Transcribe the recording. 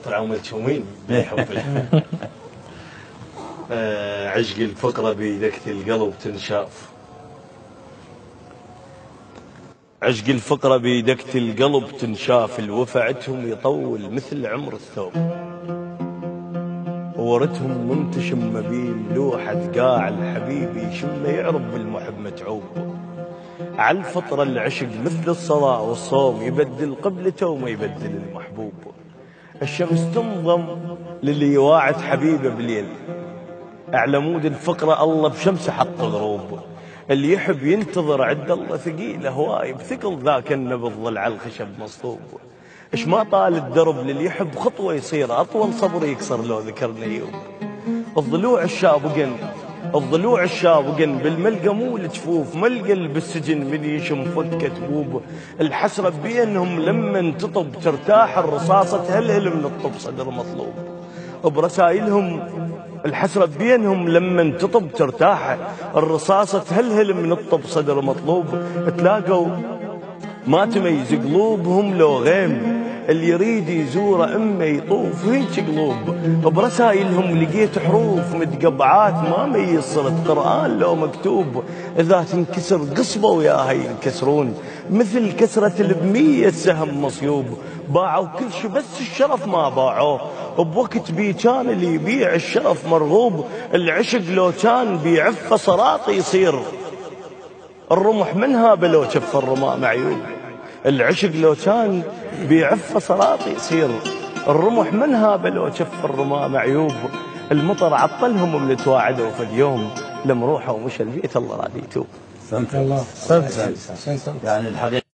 طلعوا ملتومين بحب عشق الفقرة بيدكة القلب تنشاف. عشق الفقرة بيدكة القلب تنشاف، الوفعتهم يطول مثل عمر الثوب، ورتهم منتشم مبين لوحة قاع الحبيب يشم يعرف بالمحب متعوب. على الفطرة العشق مثل الصلاة والصوم، يبدل قبلته وما يبدل المحبوب. الشمس تنضم للي يواعد حبيبه بليل، على مود الفقرة الله بشمس حط غروب. اللي يحب ينتظر عد الله ثقيل هواي، بثقل ذاك النبض ظل على الخشب مصلوب. اش ما طال الدرب للي يحب خطوة يصير أطول، صبر يكسر لو ذكر نيوب. الضلوع الشابقن بالملقى مو الجفوف، ملقى بالسجن من يشم فكة بوب. الحسرة بينهم لما تطب ترتاح الرصاصة تهلهل من الطب صدر مطلوب. برسائلهم الحسرة بينهم لما تطب ترتاح الرصاصة تهلهل من الطب صدر مطلوب. تلاقوا ما تميز قلوبهم لو غيم، اللي يريد يزور إما يطوف هيك قلوب. برسائلهم لقيت حروف متقبعات ما ميز صرت قرآن لو مكتوب. إذا تنكسر قصبة وياها ينكسرون، مثل كسرة البمية سهم مصيوب. باعوا كل شي بس الشرف ما باعوه، بوقت بي كان اللي يبيع الشرف مرغوب. العشق لو كان بيعفة صراط يصير، الرمح منها بلو شف الرماء معيوب. العشق لو كان بيعفة صراط يصير، الرمح منها بلو شف الرماء معيوب. المطر عطلهم من تواعدوا في اليوم، لما روحوا ومشى البيت الله راضي يتوب. الله يعني الحقيقة